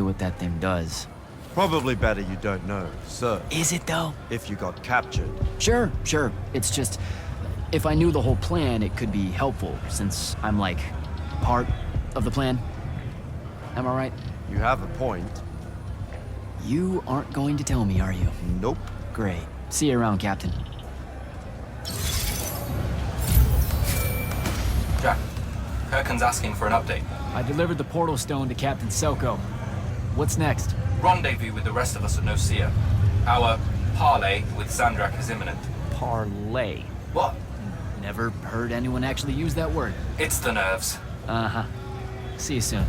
what that thing does. Probably better you don't know, sir. Is it though? If you got captured. Sure. It's just, if I knew the whole plan, it could be helpful, since I'm like, part of the plan. Am I right? You have a point. You aren't going to tell me, are you? Nope. Great. See you around, Captain. Jack, Kirkhan's asking for an update. I delivered the portal stone to Captain Selko. What's next? Rendezvous with the rest of us at Nocia. Our parley with Sandrak is imminent. Parlay. What? Never heard anyone actually use that word. It's the nerves. Uh-huh. See you soon.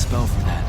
spell for that.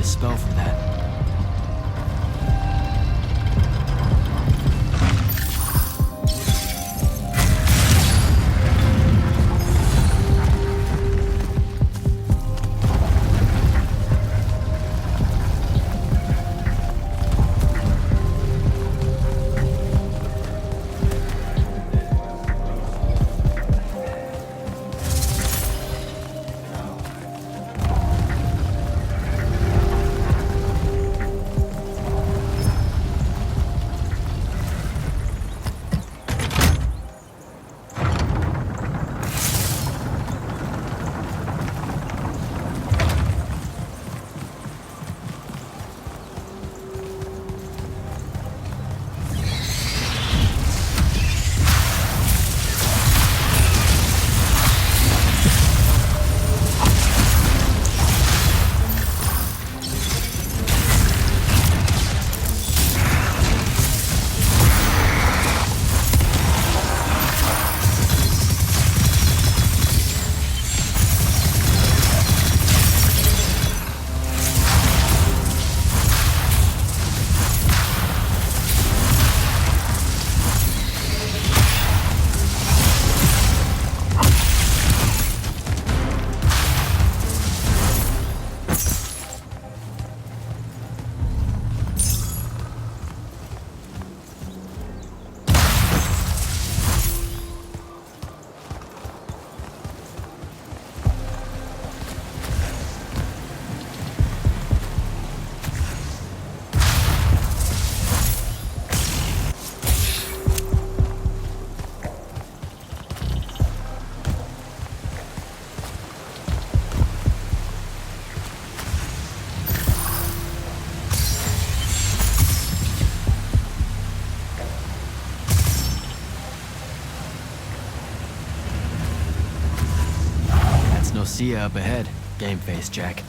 Spell for that. See ya up ahead, game face Jack.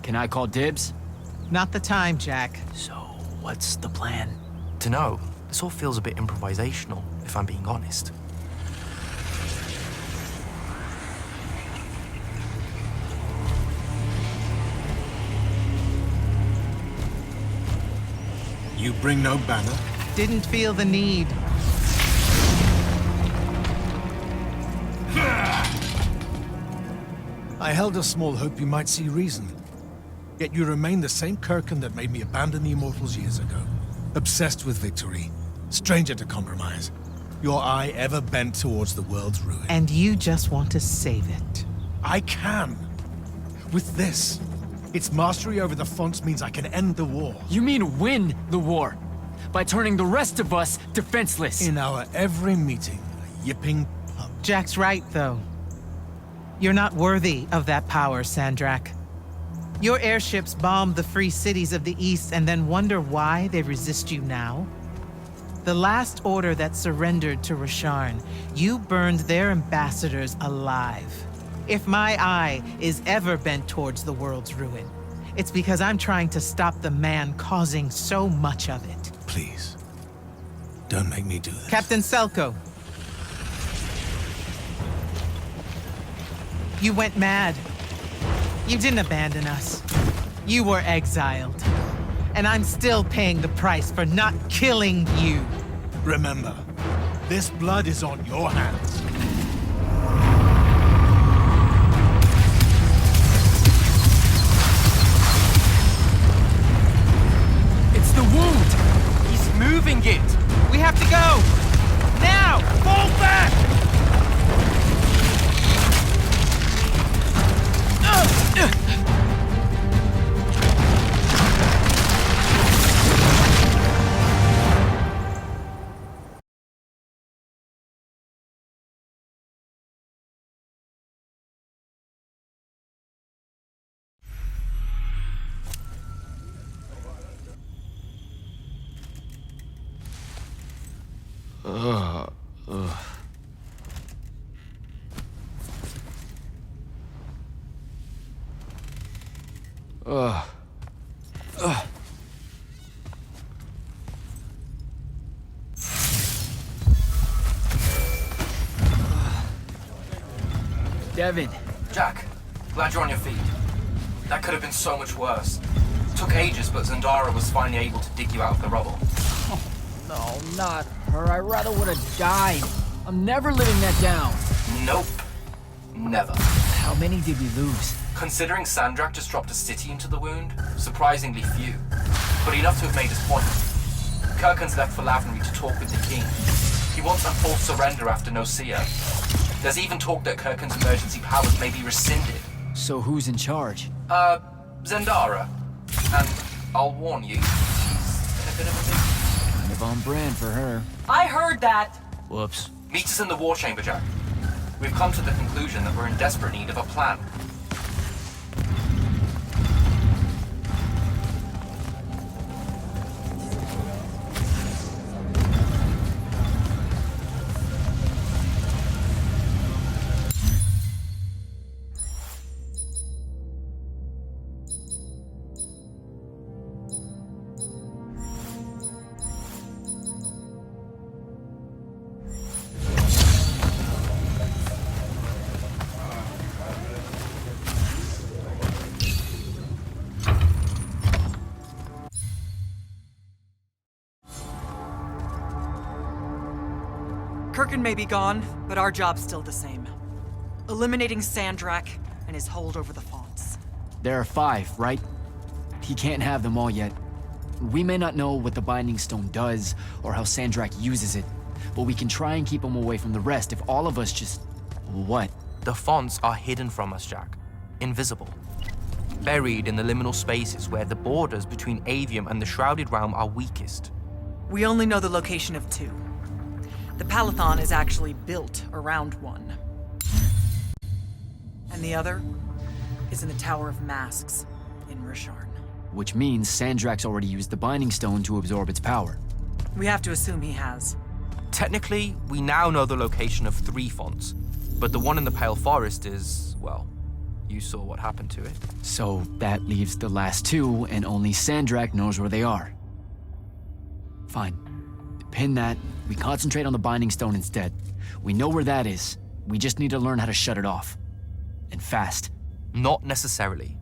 Can I call dibs? Not the time, Jack. So, what's the plan? Dunno. This all feels a bit improvisational, if I'm being honest. You bring no banner? Didn't feel the need. I held a small hope you might see reason. Yet you remain the same Kirkin that made me abandon the Immortals years ago. Obsessed with victory, stranger to compromise. Your eye ever bent towards the world's ruin. And you just want to save it. I can. With this. Its mastery over the fonts means I can end the war. You mean win the war? By turning the rest of us defenseless? In our every meeting, a yipping pub. Jack's right, though. You're not worthy of that power, Sandrak. Your airships bombed the free cities of the East and then wonder why they resist you now? The last order that surrendered to Rasharn, you burned their ambassadors alive. If my eye is ever bent towards the world's ruin, it's because I'm trying to stop the man causing so much of it. Please. Don't make me do this. Captain Selko. You went mad. You didn't abandon us. You were exiled. And I'm still paying the price for not killing you. Remember, this blood is on your hands. It's the wound! He's moving it! We have to go! Now! Fall back! Devin. Jack, glad you're on your feet. That could have been so much worse. Took ages, but Zendara was finally able to dig you out of the rubble. No, not her. I rather would have died. I'm never living that down. Nope. Never. How many did we lose? Considering Sandrak just dropped a city into the wound, surprisingly few. But enough to have made his point. Kirkin's left for Lavenry to talk with the king. He wants unforced surrender after Nosea. There's even talk that Kirkin's emergency powers may be rescinded. So who's in charge? Zendara. And I'll warn you, she's in a bit of a big... Kind of on brand for her. I heard that! Whoops. Meet us in the war chamber, Jack. We've come to the conclusion that we're in desperate need of a plan. Kirkin may be gone, but our job's still the same. Eliminating Sandrak and his hold over the fonts. There are 5, right? He can't have them all yet. We may not know what the Binding Stone does, or how Sandrak uses it, but we can try and keep him away from the rest if all of us just... What? The fonts are hidden from us, Jack. Invisible. Buried in the liminal spaces where the borders between Avium and the Shrouded Realm are weakest. We only know the location of 2. The Palathon is actually built around one. And the other is in the Tower of Masks in Rasharn. Which means Sandrak's already used the Binding Stone to absorb its power. We have to assume he has. Technically, we now know the location of 3 fonts, but the one in the Pale Forest is, well, You saw what happened to it. So that leaves the last two, and only Sandrak knows where they are. Fine. Pin that. We concentrate on the Binding Stone instead. We know where that is. We just need to learn how to shut it off. And fast. Not necessarily.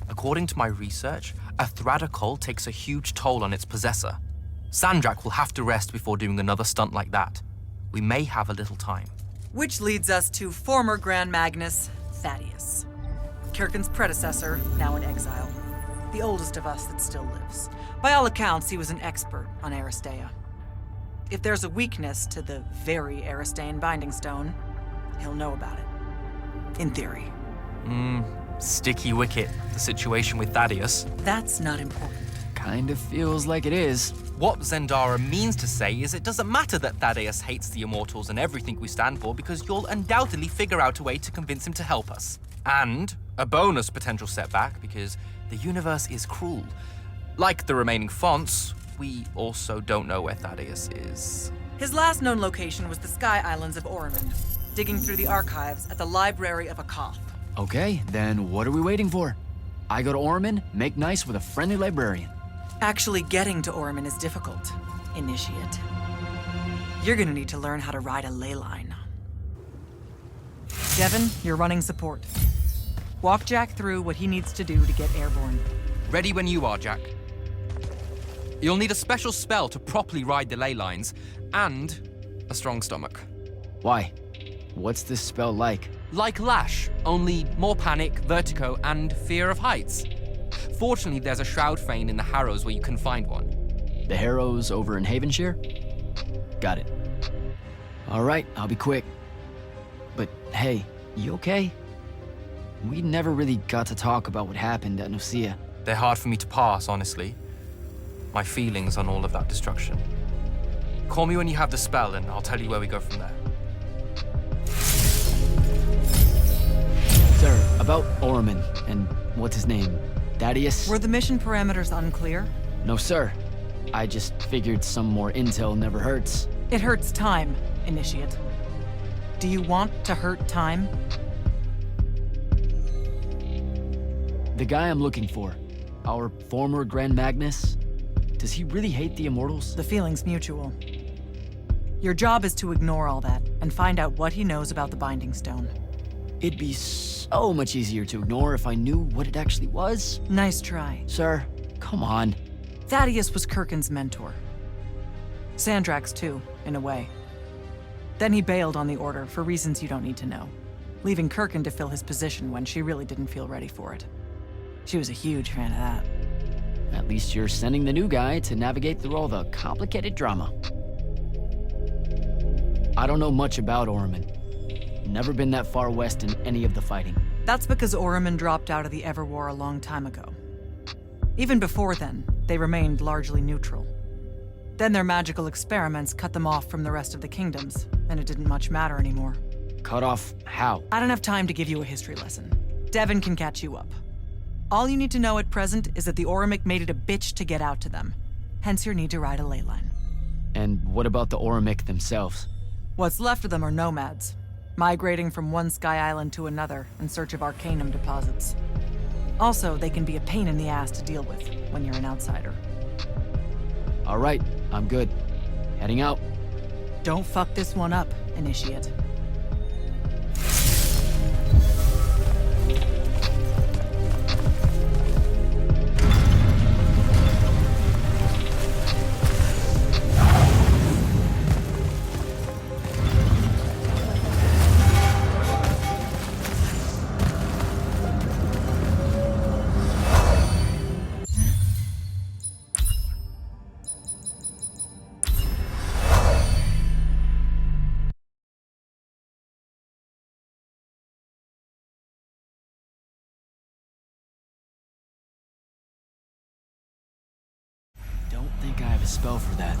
According to my research, a Thradakol takes a huge toll on its possessor. Sandrak will have to rest before doing another stunt like that. We may have a little time. Which leads us to former Grand Magnus, Thaddeus. Kirkin's predecessor, now in exile. The oldest of us that still lives. By all accounts, he was an expert on Aristea. If there's a weakness to the very Aristean Binding Stone, he'll know about it. In theory. Sticky wicket, the situation with Thaddeus. That's not important. Kind of feels like it is. What Zendara means to say is it doesn't matter that Thaddeus hates the Immortals and everything we stand for, because you'll undoubtedly figure out a way to convince him to help us. And a bonus potential setback, because the universe is cruel. Like the remaining fonts, we also don't know where Thaddeus is. His last known location was the Sky Islands of Oromond, digging through the archives at the Library of Akoth. Okay, then what are we waiting for? I go to Oromond, make nice with a friendly librarian. Actually getting to Oromond is difficult, Initiate. You're gonna need to learn how to ride a ley line. Devin, you're running support. Walk Jack through what he needs to do to get airborne. Ready when you are, Jack. You'll need a special spell to properly ride the ley lines, and a strong stomach. Why? What's this spell like? Like Lash, only more panic, vertigo, and fear of heights. Fortunately, there's a Shroud Fane in the Harrows where you can find one. The Harrows over in Havenshire? Got it. All right, I'll be quick. But hey, you okay? We never really got to talk about what happened at Nicaea. They're hard for me to pass, honestly. My feelings on all of that destruction. Call me when you have the spell, and I'll tell you where we go from there. Sir, about Oromond and what's his name? Thaddeus? Were the mission parameters unclear? No, sir. I just figured some more intel never hurts. It hurts time, Initiate. Do you want to hurt time? The guy I'm looking for, our former Grand Magnus, does he really hate the Immortals? The feeling's mutual. Your job is to ignore all that and find out what he knows about the Binding Stone. It'd be so much easier to ignore if I knew what it actually was. Nice try. Sir, come on. Thaddeus was Kirkin's mentor. Sandrak's too, in a way. Then he bailed on the Order for reasons you don't need to know, leaving Kirkin to fill his position when she really didn't feel ready for it. She was a huge fan of that. At least you're sending the new guy to navigate through all the complicated drama. I don't know much about Oromond. Never been that far west in any of the fighting. That's because Oromond dropped out of the Everwar a long time ago. Even before then, they remained largely neutral. Then their magical experiments cut them off from the rest of the kingdoms, and it didn't much matter anymore. Cut off how? I don't have time to give you a history lesson. Devin can catch you up. All you need to know at present is that the Oromic made it a bitch to get out to them. Hence your need to ride a ley line. And what about the Oromic themselves? What's left of them are nomads, migrating from one sky island to another in search of arcanum deposits. Also, they can be a pain in the ass to deal with when you're an outsider. All right, I'm good. Heading out. Don't fuck this one up, Initiate. Don't think I have a spell for that.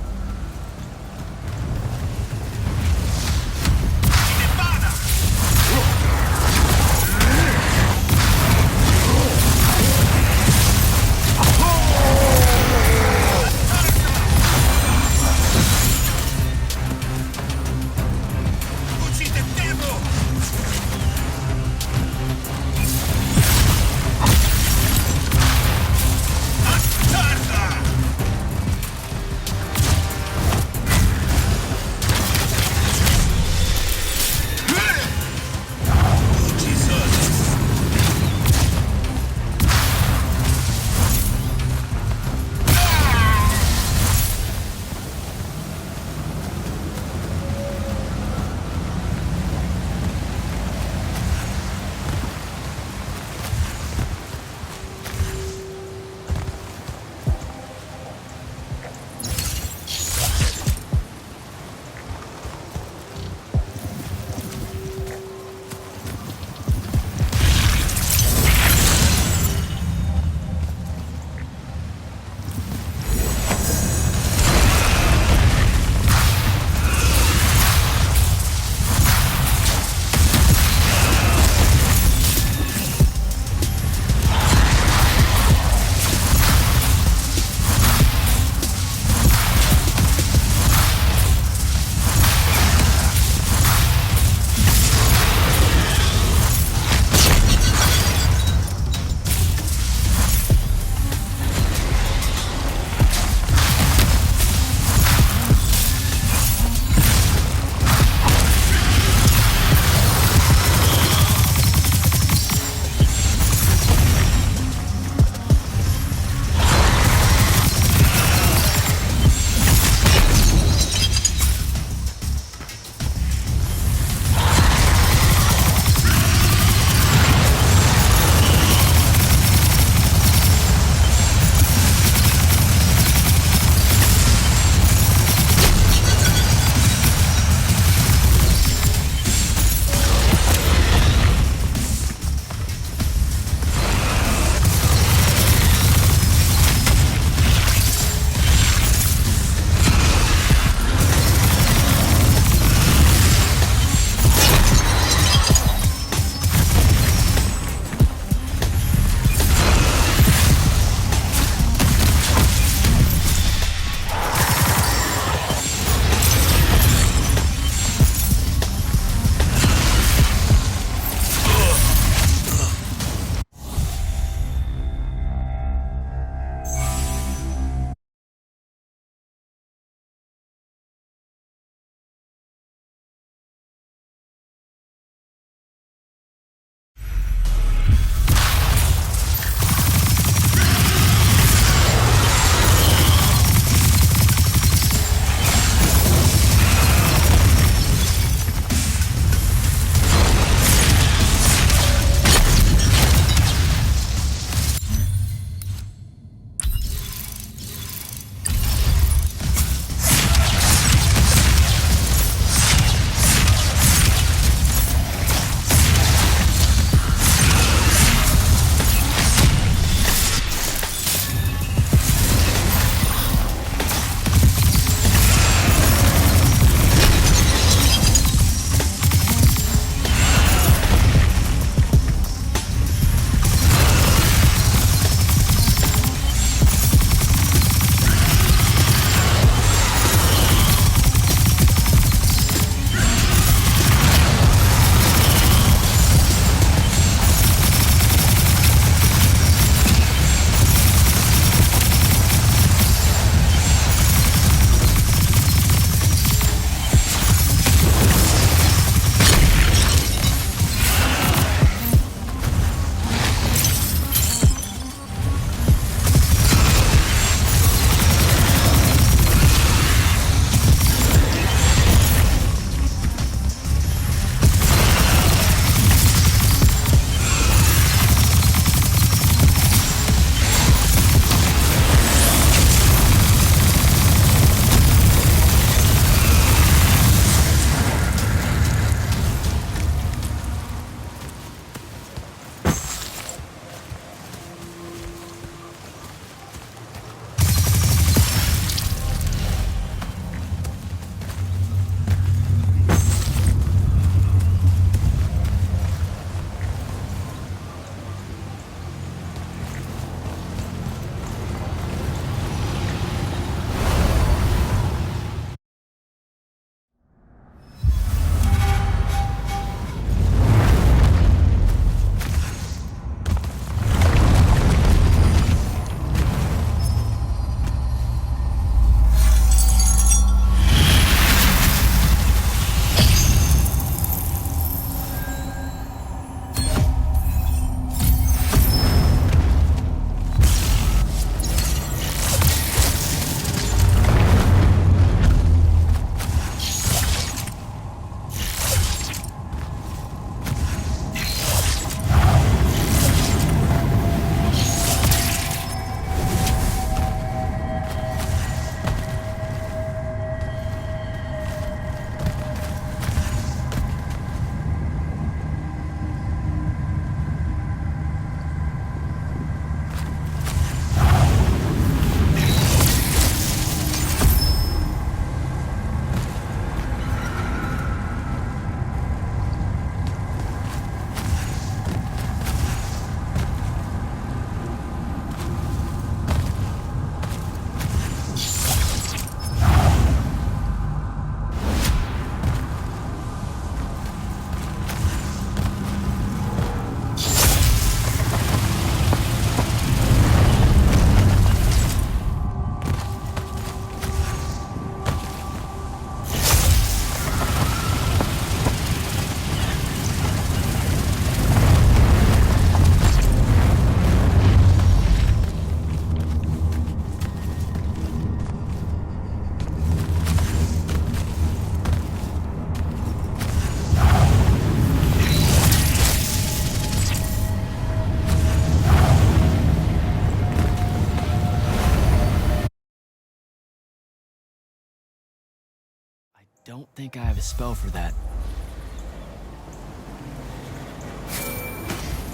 don't think I have a spell for that.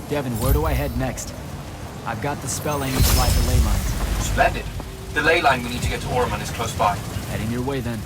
Devin, where do I head next? I've got the spell I need to light the ley lines. Splendid. The ley line we need to get to Orman is close by. Heading your way then.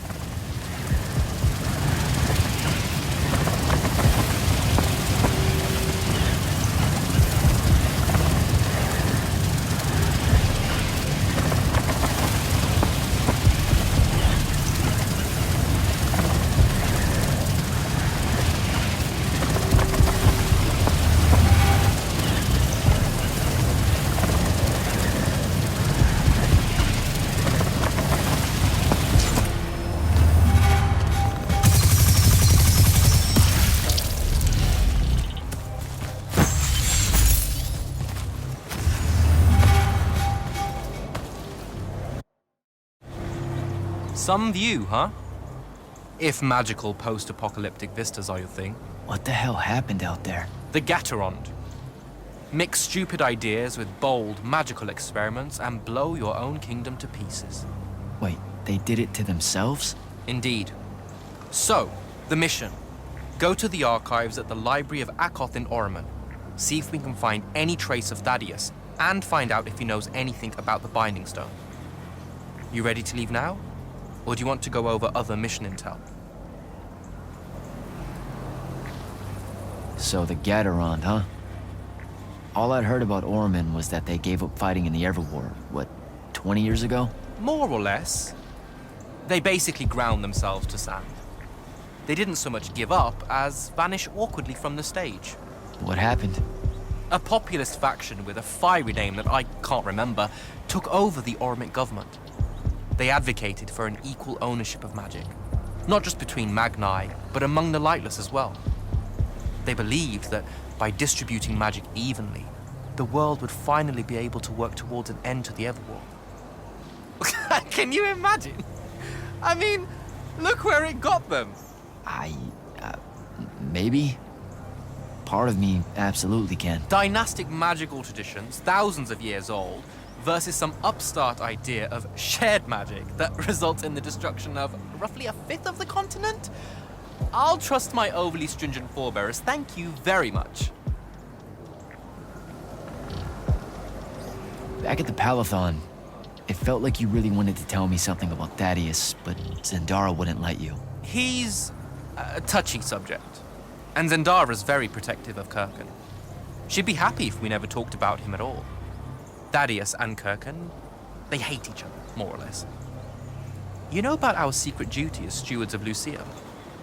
Some view, huh? If magical post-apocalyptic vistas are your thing. What the hell happened out there? The Gatorond. Mix stupid ideas with bold, magical experiments and blow your own kingdom to pieces. Wait, they did it to themselves? Indeed. So, the mission. Go to the archives at the Library of Akoth in Orman. See if we can find any trace of Thaddeus, and find out if he knows anything about the Binding Stone. You ready to leave now? Or do you want to go over other mission intel? So the Gatorond, huh? All I'd heard about Orman was that they gave up fighting in the Everwar, what, 20 years ago? More or less. They basically ground themselves to sand. They didn't so much give up as vanish awkwardly from the stage. What happened? A populist faction with a fiery name that I can't remember took over the Ormic government. They advocated for an equal ownership of magic, not just between Magni, but among the lightless as well. They believed that by distributing magic evenly, the world would finally be able to work towards an end to the Everwar. Can you imagine? I mean, look where it got them. Maybe? Part of me absolutely can. Dynastic magical traditions, thousands of years old, versus some upstart idea of shared magic that results in the destruction of roughly a fifth of the continent? I'll trust my overly stringent forebearers, thank you very much. Back at the Palathon, it felt like you really wanted to tell me something about Thaddeus, but Zendara wouldn't let you. He's a touchy subject, and Zendara's very protective of Kirkan. She'd be happy if we never talked about him at all. Thaddeus and Kirkan, they hate each other, more or less. You know about our secret duty as stewards of Lucia?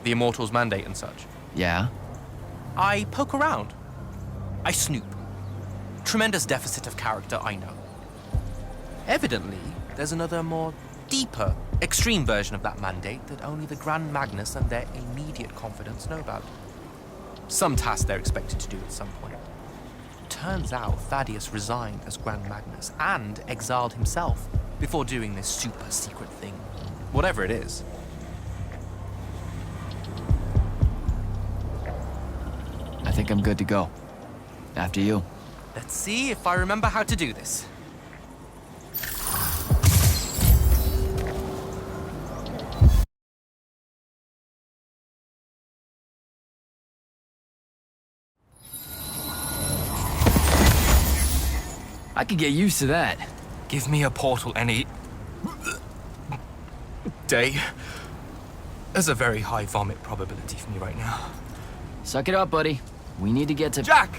The Immortals' mandate and such? Yeah? I poke around. I snoop. Tremendous deficit of character, I know. Evidently, there's another more deeper, extreme version of that mandate that only the Grand Magnus and their immediate confidants know about. Some task they're expected to do at some point. Turns out Thaddeus resigned as Grand Magnus and exiled himself before doing this super secret thing. Whatever it is. I think I'm good to go. After you. Let's see if I remember how to do this. I could get used to that. Give me a portal any day. There's a very high vomit probability for me right now. Suck it up, buddy. We need to get to... Jack!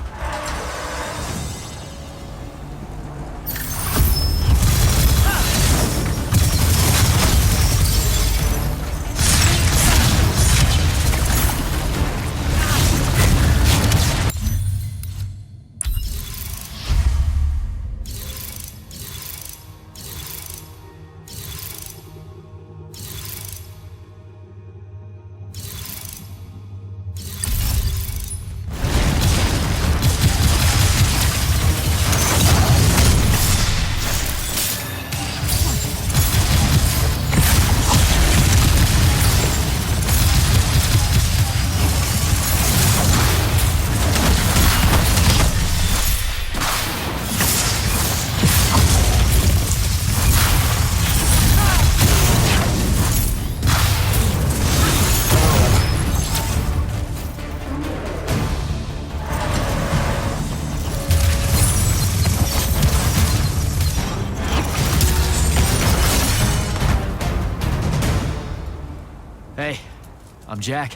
Jack.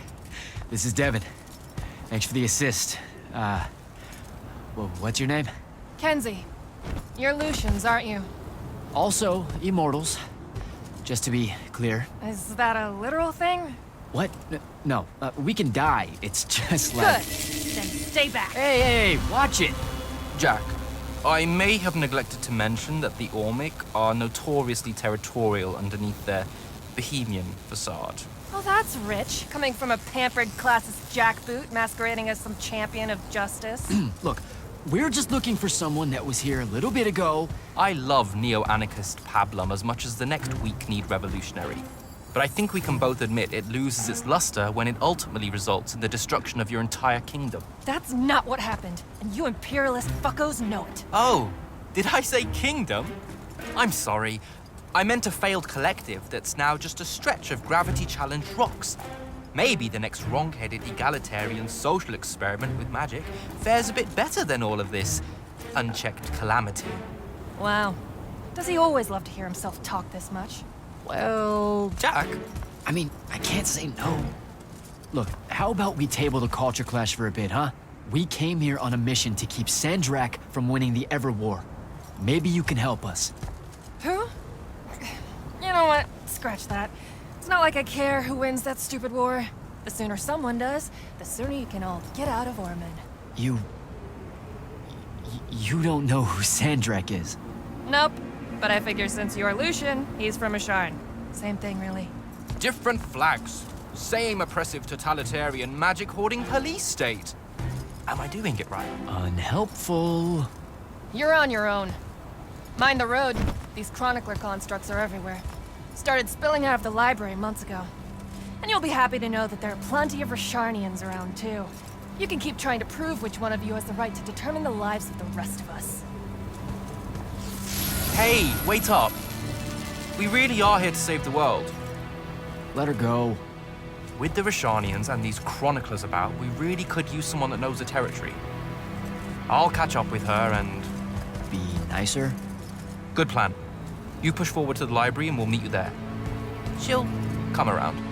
This is Devin. Thanks for the assist. Well, what's your name? Kenzie. You're Lucians, aren't you? Also, immortals. Just to be clear. Is that a literal thing? What? No, we can die. It's just like... Good. Then stay back. Hey, watch it! Jack, I may have neglected to mention that the Ormic are notoriously territorial underneath their bohemian facade. Oh, that's rich. Coming from a pampered classist jackboot masquerading as some champion of justice. Look, we're just looking for someone that was here a little bit ago. I love neo-anarchist pablum as much as the next weak-kneed revolutionary. But I think we can both admit it loses its luster when it ultimately results in the destruction of your entire kingdom. That's not what happened, and you imperialist fuckos know it. Oh, did I say kingdom? I'm sorry. I meant a failed collective that's now just a stretch of gravity-challenged rocks. Maybe the next wrong-headed egalitarian social experiment with magic fares a bit better than all of this unchecked calamity. Wow. Does he always love to hear himself talk this much? Well... Jack? I mean, I can't say no. Look, how about we table the culture clash for a bit, huh? We came here on a mission to keep Sandrak from winning the Ever War. Maybe you can help us. Who? You know what? Scratch that. It's not like I care who wins that stupid war. The sooner someone does, the sooner you can all get out of Ormond. You don't know who Sandrak is? Nope. But I figure since you're Lucian, he's from Asharn. Same thing, really. Different flags. Same oppressive totalitarian magic-hoarding police state. Am I doing it right? Unhelpful. You're on your own. Mind the road. These chronicler constructs are everywhere. Started spilling out of the library months ago. And you'll be happy to know that there are plenty of Rasharnians around, too. You can keep trying to prove which one of you has the right to determine the lives of the rest of us. Hey, wait up. We really are here to save the world. Let her go. With the Rashanians and these chroniclers about, we really could use someone that knows the territory. I'll catch up with her and... Be nicer? Good plan. You push forward to the library and we'll meet you there. She'll come around.